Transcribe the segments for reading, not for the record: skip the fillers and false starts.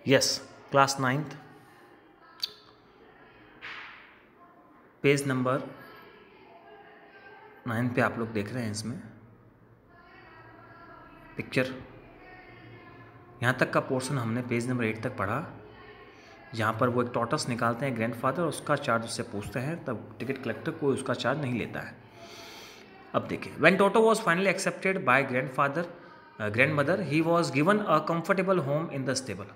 Yes, class 9th, page number 9 पे आप लोग देख रहे हैं। इसमें पिक्चर यहाँ तक का पोर्शन हमने पेज नंबर 8 तक पढ़ा, जहाँ पर वो एक टॉर्टस निकालते हैं ग्रैंडफादर, उसका चार्ज उससे पूछते हैं, तब टिकट कलेक्टर कोई उसका चार्ज नहीं लेता है। अब देखिए, when Toto was finally accepted by grandmother he was given a comfortable home in the stable.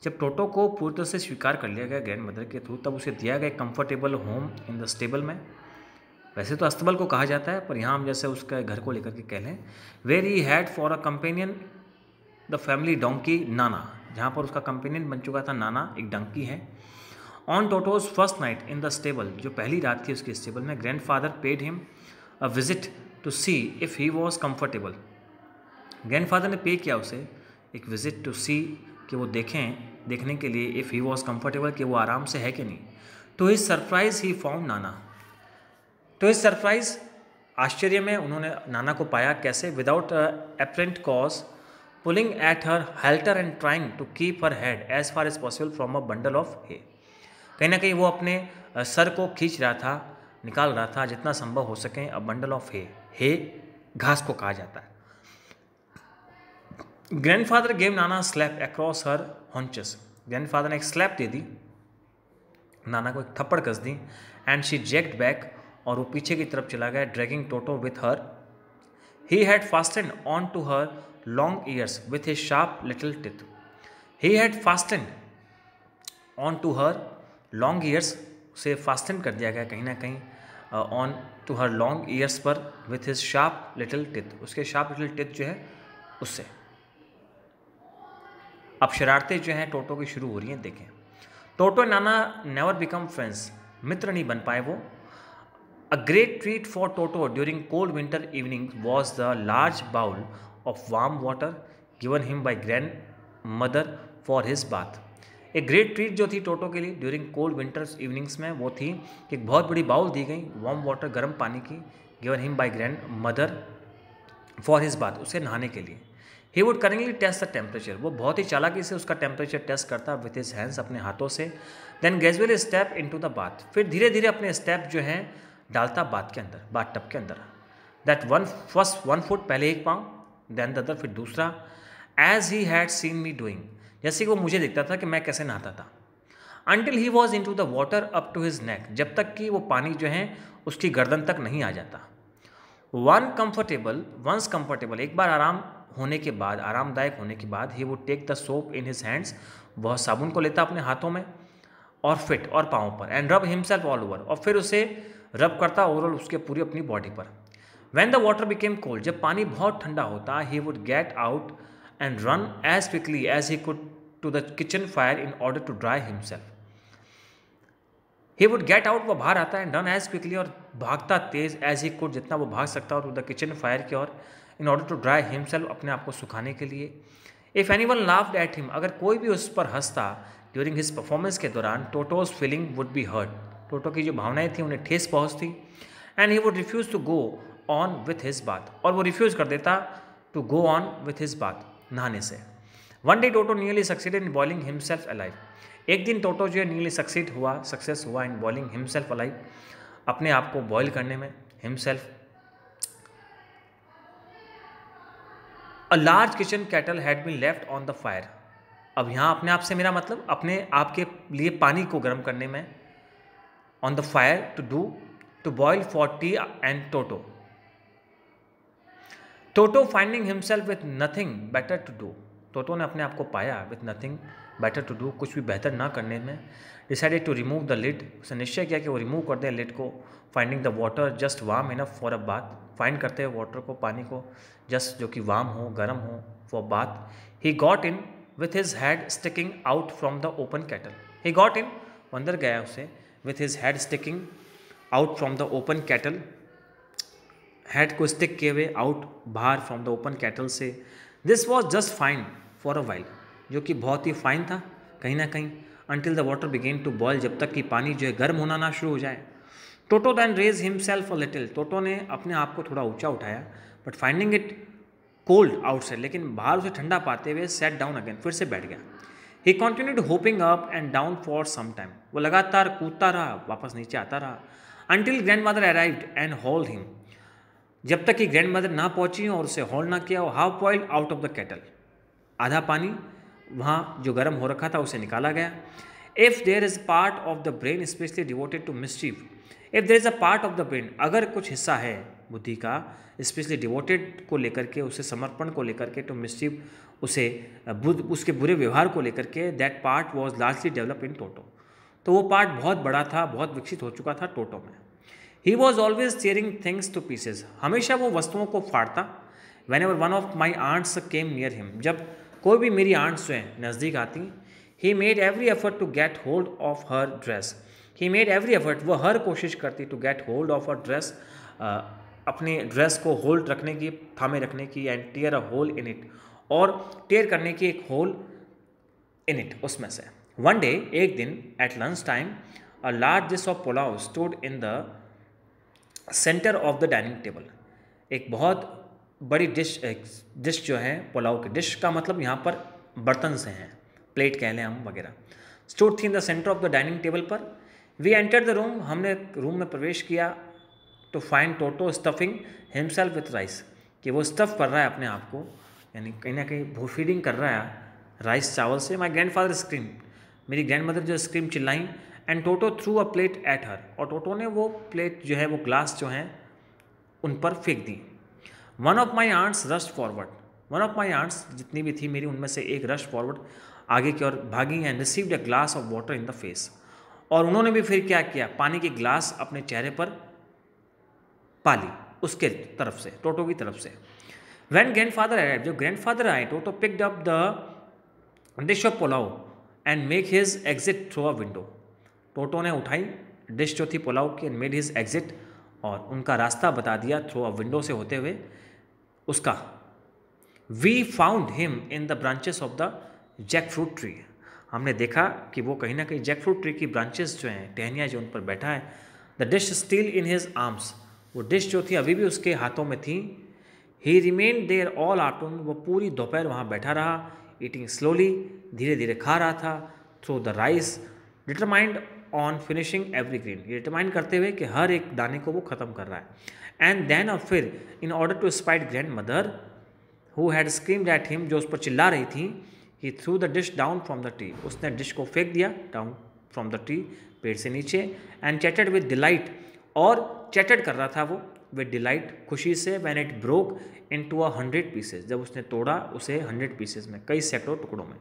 जब टोटो को पूरी तरह से स्वीकार कर लिया गया ग्रैंडमदर के थ्रू, तब उसे दिया गया comfortable home in the stable में। वैसे तो अस्तबल को कहा जाता है, पर यहाँ हम जैसे उसके घर को लेकर के कह लें, where he had for a companion the family donkey Nana, जहाँ पर उसका कंपेनियन बन चुका था नाना, एक डंकी है। On Toto's first night in the stable, जो पहली रात थी उसके स्टेबल में, grandfather paid him a visit to see if he was comfortable. Grandfather ने पे किया उसे एक विजिट टू सी, कि वो देखने के लिए, इफ़ ही वॉज कम्फर्टेबल, कि वो आराम से है कि नहीं। To his surprise he found nana, to his surprise, आश्चर्य में उन्होंने नाना को पाया। कैसे? Without apparent cause, pulling at her halter and trying to keep her head as far as possible from a bundle of hay. कहीं ना कहीं वो अपने सर को खींच रहा था, निकाल रहा था जितना संभव हो सके अ बंडल ऑफ हे घास को कहा जाता है। Grandfather gave Nana slap across her haunches, grandfather ने एक स्लैप दे दी, नाना को एक थप्पड़ कस दी। एंड शी जेक्ड बैक, और वो पीछे की तरफ चला गया, dragging Toto with her. He had fastened on to her long ears with his sharp little teeth, he had fastened on to her long ears, से फास्टेंड कर दिया गया कहीं ना कहीं on to her long years पर, with his sharp little teeth, उसके sharp little teeth जो है उससे। अब शरारतें जो हैं टोटो की शुरू हो रही हैं। देखें, Toto and Nana never become friends, मित्र नहीं बन पाए वो। A great treat for Toto during cold winter evening was the large bowl of warm water given him by grandmother for his bath. एक ग्रेट ट्रीट जो थी टोटो के लिए ड्यूरिंग कोल्ड विंटर्स इवनिंग्स में, वो थी कि एक बहुत बड़ी बाउल दी गई वार्म वाटर, गर्म पानी की, given him by grandmother for his bath, उसे नहाने के लिए। He would currently test the temperature, वो बहुत ही चालाकी से उसका टेम्परेचर टेस्ट करता विथ हिज हैंड्स, अपने हाथों से। Then gradually step into the bath, फिर धीरे धीरे अपने स्टेप जो हैं डालता बाथ के अंदर, बाथ टब के अंदर। दैट फर्स्ट 1 फुट, पहले एक पाँव, देन द अदर, फिर दूसरा। As he had seen me doing, जैसे कि वो मुझे देखता था कि मैं कैसे नहाता था। Until he was in to the water up to his neck, जब तक कि वो पानी जो है उसकी गर्दन तक नहीं आ जाता। वंस कंफर्टेबल, एक बार आराम होने के बाद, आरामदायक होने के बाद, he would take the soap in his hands, वह साबुन को लेता अपने हाथों में और फिट और पाँव पर, एंड रब हिमसेल्फ ऑल ओवर, और फिर उसे रब करता ओवरऑल उसके पूरी अपनी बॉडी पर। When the water became cold, जब पानी बहुत ठंडा होता, he would get out and run as quickly as he could to the kitchen fire in order to dry himself. He would get out, वो बाहर आता है, एंड रन एज क्विकली, और भागता तेज, एज ही कुड, जितना वो भाग सकता हो, टू द किचन फायर की ओर, in order to dry himself, अपने आप को सुखाने के लिए। If anyone laughed at him, अगर कोई भी उस पर हंसता ड्यूरिंग हिज परफॉर्मेंस के दौरान, Toto's feeling would be hurt, Toto की जो भावनाएं थी उन्हें ठेस पहुंचती। And he would refuse to go on with his bath, और वो रिफ्यूज़ कर देता to go on with his bath, नहाने से। One day Toto nearly succeeded in boiling himself alive, एक दिन टोटो जो है नियरली सक्सेस हुआ इन बॉइलिंग हिमसेल्फ अलाइव, अपने आप को बॉयल करने में, himself. A large kitchen kettle had been left on the fire, अब यहाँ अपने आप से मेरा मतलब अपने आप के लिए पानी को गर्म करने में, on the fire to boil for tea and Toto. Toto finding himself with nothing better to do, Toto ने अपने आप को पाया with nothing better to do, कुछ भी बेहतर ना करने में, decided to remove the lid, उसने निश्चय किया कि वो रिमूव कर दे लिड को। Finding the water just warm enough for a bath, find करते हैं वाटर को, पानी को, जस्ट जो कि वार्म हो, गर्म हो, for bath. He got in with his head sticking out from the open kettle, he got in, अंदर गया उसे, with his head sticking out from the open kettle, head को स्टिक किए हुए आउट, बाहर, फ्रॉम द ओपन कैटल से। This was just fine for a while, जो कि बहुत ही फाइन था कहीं ना कहीं, until the water began to boil, जब तक कि पानी जो है गर्म होना ना शुरू हो जाए। Toto then raised himself a little, Toto ने अपने आप को थोड़ा ऊंचा उठाया, but finding it cold outside, लेकिन बाहर उसे ठंडा पाते हुए सेट डाउन अगेन, फिर से बैठ गया। He continued hopping up and down for some time, वो लगातार कूदता रहा, वापस नीचे आता रहा, until grandmother arrived and hauled him, जब तक कि ग्रैंड मदर ना पहुंची और उसे हॉल ना किया, और half boiled out of the kettle, आधा पानी वहाँ जो गर्म हो रखा था उसे निकाला गया। If there is part of the brain specially devoted to mischief, if there is a part of the brain, अगर कुछ हिस्सा है बुद्धि का स्पेशली डिवोटेड को लेकर के, उसे समर्पण को लेकर के, टू मिस्चीफ, उसे उसके बुरे व्यवहार को लेकर के, that part was largely develop in Toto, तो वो पार्ट बहुत बड़ा था, बहुत विकसित हो चुका था टोटो में। He was always tearing things to pieces, हमेशा वो वस्तुओं को फाड़ता। Whenever one of my aunts came near him, जब कोई भी मेरी आंट्स जो हैं नज़दीक आती, he made every effort to get hold of her dress, he made every effort, वो हर कोशिश करती to get hold of her dress, अपने ड्रेस को होल्ड रखने की, थामे रखने की, and tear a whole in it, और टेयर करने की एक होल इन इट, उसमें से। वन डे, एक दिन, at lunch time, a large dish of pulao stood in the centre of the dining table, एक बहुत बड़ी डिश जो है पुलाव की, डिश का मतलब यहाँ पर बर्तन से हैं, प्लेट कह लें हम वगैरह, स्टूड थी in the centre of the dining table पर। वी एंटर द रूम, हमने रूम में प्रवेश किया, to find Toto stuffing himself with rice, कि वो स्टफ़ कर रहा है अपने आप को, यानी कहीं ना कहीं फीडिंग कर रहा है राइस चावल से। माई ग्रैंड फादर स्क्रीम, मेरी ग्रैंड मदर जो स्क्रीम चिल्लाई, and Toto through a plate at her, और टोटो ने वो प्लेट जो है, वो ग्लास जो हैं उन पर फेंक दी। One of my aunts rushed forward, one of my aunts जितनी भी थी मेरी, उनमें से एक रश फॉरवर्ड, आगे की ओर भागी, and received a glass of water in the face, और उन्होंने भी फिर क्या किया, पानी की ग्लास अपने चेहरे पर पाली, उसके तरफ से, टोटो की तरफ से। व्हेन ग्रैंडफादर अराइव्ड, जब ग्रैंडफादर आए, Toto picked up the dish of pulao and make his exit through a window, Toto ने उठाई डिश जो थी पुलाव की, एंड मेड हिज एग्जिट, और उनका रास्ता बता दिया थ्रू अ विंडो से होते हुए उसका। We found him in the branches of the jackfruit tree, हमने देखा कि वो कहीं ना कहीं जैक फ्रूट ट्री की ब्रांचेस जो हैं, टहनियाँ जो उन पर बैठा है। The dish still in his arms, वो डिश जो थी अभी भी उसके हाथों में थी। He remain there all afternoon, वो पूरी दोपहर वहाँ बैठा रहा, ईटिंग स्लोली, धीरे धीरे खा रहा था, through the rice, determined on finishing every grain, ये डिटरमाइंड करते हुए कि हर एक दाने को वो ख़त्म कर रहा है। एंड देन, और फिर, in order to spite grandmother who had screamed at him, जो उस पर चिल्ला रही थी, he threw the dish down from the tree, उसने डिश को फेंक दिया डाउन फ्रॉम द ट्री, पेड़ से नीचे। एंड चैटेड विद डिलाइट, और चैटेड कर रहा था वो विद डिलाइट, खुशी से। When it broke into 100 pieces, जब उसने तोड़ा उसे 100 पीसेज में, कई सैकड़ों टुकड़ों में।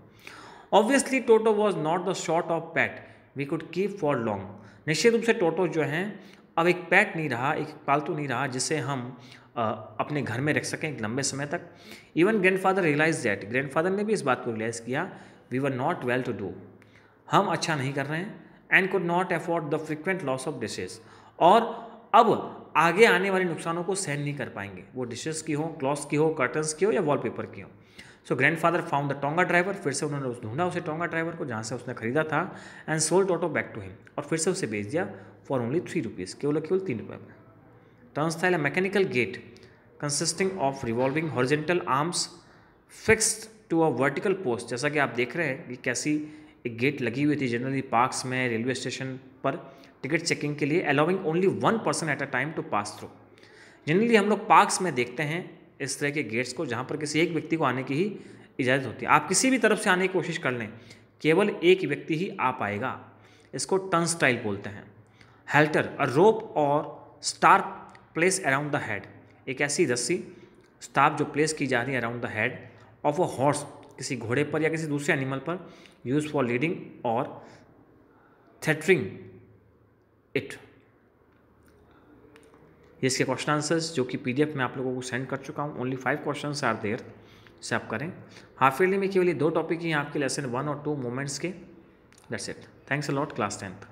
Obviously Toto was not the sort of pet we could keep for long, निश्चित रूप से टोटो जो हैं अब एक पैट नहीं रहा, एक पालतू नहीं रहा जिसे हम अपने घर में रख सकें एक लंबे समय तक। Even grandfather realise that, grandfather ने भी इस बात को रियलाइज़ किया, we were not well to do, हम अच्छा नहीं कर रहे हैं। And could not afford the frequent loss of dishes, और अब आगे आने वाले नुकसानों को सहन नहीं कर पाएंगे, वो डिशेस की हो, क्लॉथ्स की हो, कर्टन्स की हो, या वॉलपेपर की हो। So grandfather found the tonga driver, फिर से उन्होंने ढूंढा उसे टोंगा ड्राइवर को जहाँ से उसने खरीदा था, and sold Toto back to him, और फिर से उसे बेच दिया फॉर ओनली 3 रुपीज़, केवल 3 रुपये में। Turnstile, a mechanical gate consisting of revolving horizontal arms fixed to a vertical post, जैसा कि आप देख रहे हैं कि कैसी एक गेट लगी हुई थी जनरली पार्क्स में, रेलवे स्टेशन पर टिकट चेकिंग के लिए, allowing only 1 person at a time to pass through. Generally हम लोग पार्क्स में देखते हैं इस तरह के गेट्स को, जहाँ पर किसी एक व्यक्ति को आने की ही इजाज़त होती है। आप किसी भी तरफ से आने की कोशिश कर लें, केवल एक व्यक्ति ही आ पाएगा, इसको टर्नस्टाइल बोलते हैं। हेल्टर, अ रोप और star place around the head, एक ऐसी रस्सी स्टाफ जो प्लेस की जा रही है around the head of a horse, किसी घोड़े पर या किसी दूसरे एनिमल पर, यूज फॉर लीडिंग और थेटरिंग इट। ये इसके क्वेश्चन आंसर्स जो कि PDF में आप लोगों को सेंड कर चुका हूँ। ओनली 5 क्वेश्चन आर देयर, इसे आप करें। हाफ ईयरली में केवल 2 टॉपिक ही हैं आपके, लेसन 1 और 2 मोमेंट्स के। That's it. Thanks a lot, class 10th।